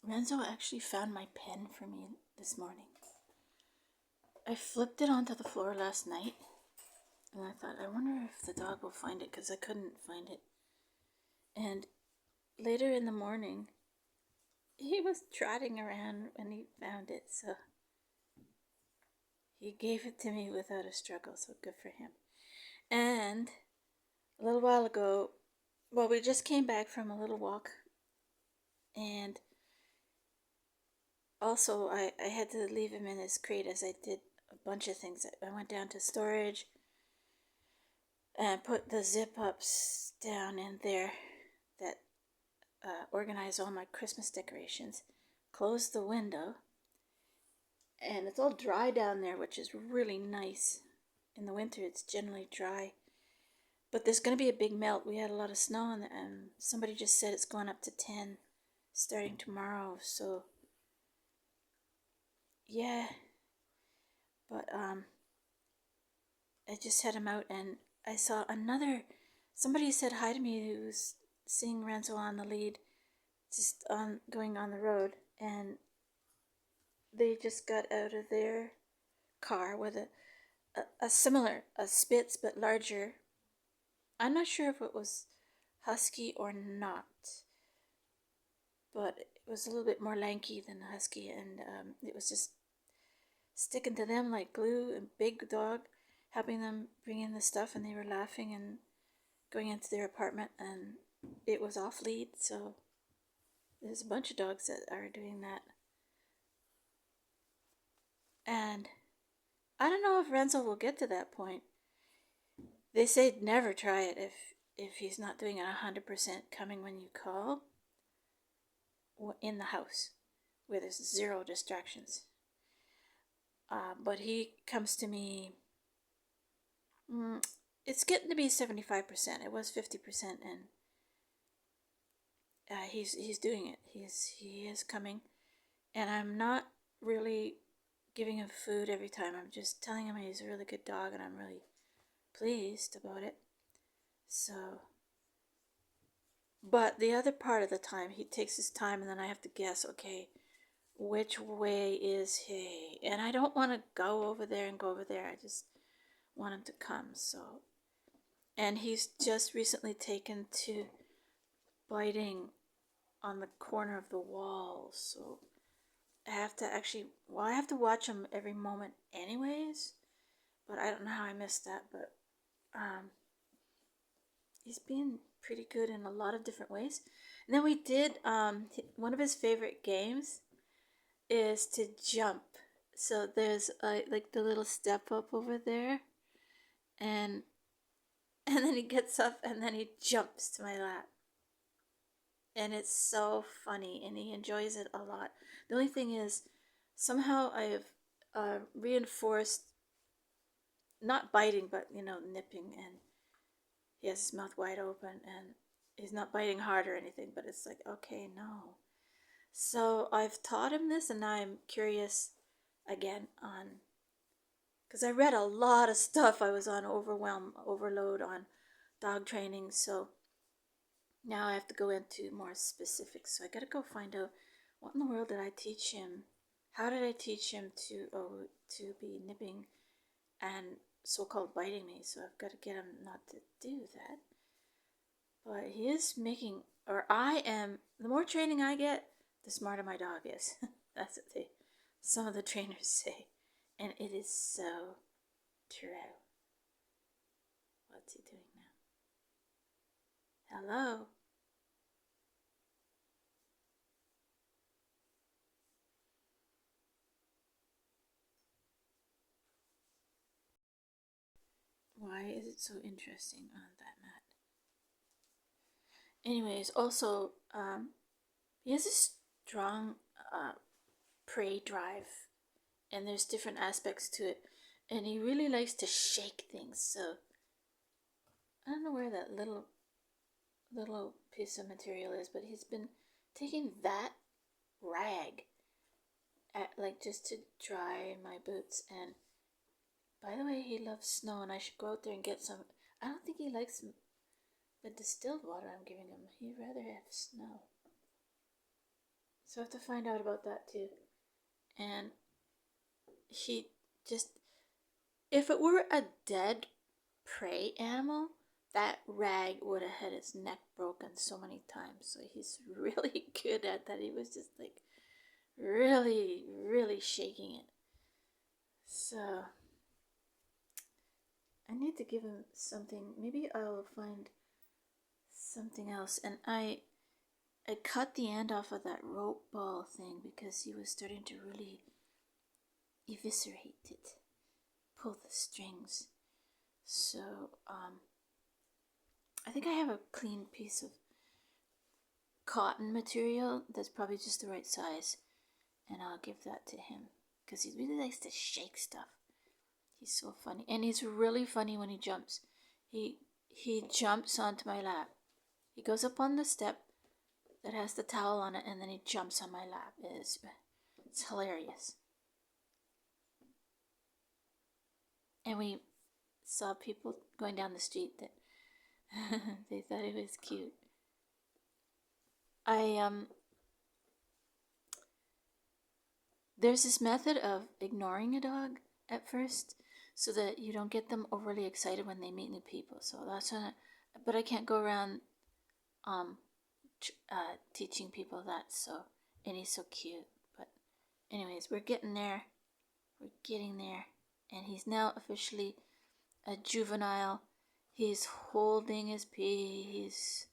Renzo actually found my pen for me this morning. I flipped it onto the floor last night, and I thought, I wonder if the dog will find it, because I couldn't find it. And later in the morning, he was trotting around when he found it, so he gave it to me without a struggle, so good for him. And a little while ago, well, we just came back from a little walk, and also I had to leave him in his crate as I did a bunch of things. I went down to storage and put the zip ups down in there that organize all my Christmas decorations. Closed the window, and it's all dry down there, which is really nice. In the winter, it's generally dry, but there's going to be a big melt. We had a lot of snow, and somebody just said it's going up to 10 starting tomorrow. So yeah, but I just had him out, and I saw somebody said hi to me who was seeing Renzou on the lead, just going on the road, and they just got out of their car with a similar, a Spitz but larger. I'm not sure if it was husky or not, but it was a little bit more lanky than a husky, and it was just sticking to them like glue. And big dog helping them bring in the stuff, and they were laughing and going into their apartment, and it was off lead. So there's a bunch of dogs that are doing that, and I don't know if Renzel will get to that point. They say never try it if he's not doing it 100% coming when you call in the house where there's zero distractions. But he comes to me. It's getting to be 75%. It was 50%, and he's doing it. He is coming, and I'm not really giving him food every time. I'm just telling him he's a really good dog, and I'm really pleased about it. So, but the other part of the time, he takes his time, and then I have to guess, okay, which way is he? And I don't want to go over there and go over there. I just want him to come. So, and he's just recently taken to biting on the corner of the wall. So I have to watch him every moment anyways. But I don't know how I missed that. But he's been pretty good in a lot of different ways. And then we did one of his favorite games is to jump. So there's like the little step up over there, and then he gets up and then he jumps to my lap, and it's so funny, and he enjoys it a lot. The only thing is, somehow I have reinforced not biting, but nipping, and he has his mouth wide open, and he's not biting hard or anything, but it's like, okay, no. So I've taught him this, and now I'm curious again on, because I read a lot of stuff. I was on overload on dog training, so now I have to go into more specifics. So I gotta go find out what in the world did I teach him. How did I teach him to be nipping and so-called biting me? So I've got to get him not to do that. But he is making, or I am. The more training I get, the smarter my dog is. That's what some of the trainers say, and it is so true. What's he doing now? Hello. Why is it so interesting on that mat? Anyways, also, he has a strong prey drive, and there's different aspects to it, and he really likes to shake things. So I don't know where that little piece of material is, but he's been taking that rag like just to dry my boots. And by the way, he loves snow, and I should go out there and get some. I don't think he likes the distilled water I'm giving him. He'd rather have snow. So I have to find out about that too. And he just, if it were a dead prey animal, that rag would have had his neck broken so many times. So he's really good at that. He was just like really, really shaking it. So I need to give him something. Maybe I'll find something else. And I cut the end off of that rope ball thing because he was starting to really eviscerate it, pull the strings. So I think I have a clean piece of cotton material that's probably just the right size, and I'll give that to him because he really likes to shake stuff. He's so funny, and he's really funny when he jumps. He jumps onto my lap. He goes up on the step that has the towel on it, and then he jumps on my lap. It's hilarious. And we saw people going down the street that they thought it was cute. There's this method of ignoring a dog at first so that you don't get them overly excited when they meet new people. So that's when but I can't go around teaching people that. So, and he's so cute. But anyways, we're getting there. We're getting there. And he's now officially a juvenile. He's holding his pee. He's,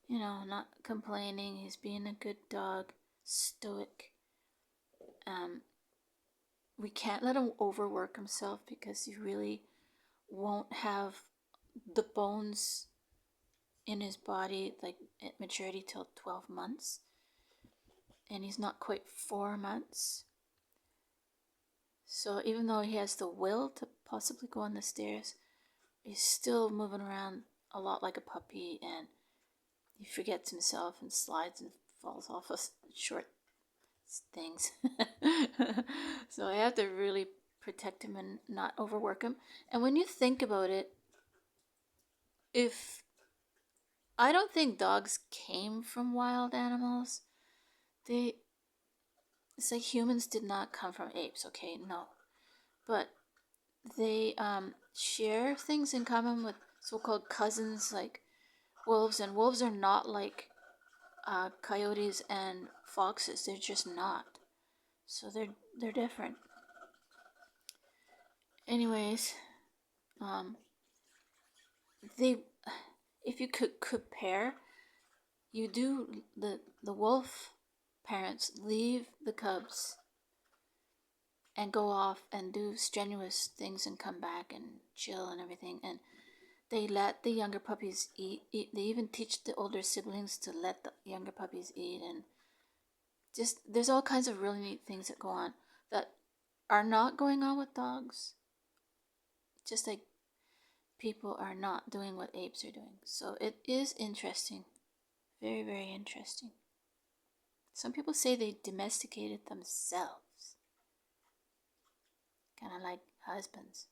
not complaining. He's being a good dog, stoic. We can't let him overwork himself because he really won't have the bones in his body like at maturity till 12 months. And he's not quite 4 months. So even though he has the will to possibly go on the stairs, he's still moving around a lot like a puppy, and he forgets himself and slides and falls off of short things. So I have to really protect him and not overwork him. And when you think about it, if I don't think dogs came from wild animals, it's like humans did not come from apes, okay? No. But they share things in common with so-called cousins like wolves, and wolves are not like coyotes and foxes. They're just not. So they're different. Anyways, they, if you could compare, you do the wolf parents leave the cubs and go off and do strenuous things and come back and chill and everything, and they let the younger puppies eat. They even teach the older siblings to let the younger puppies eat, and just there's all kinds of really neat things that go on that are not going on with dogs, just like people are not doing what apes are doing. So it is interesting, very, very interesting. Some people say they domesticated themselves, kind of like husbands.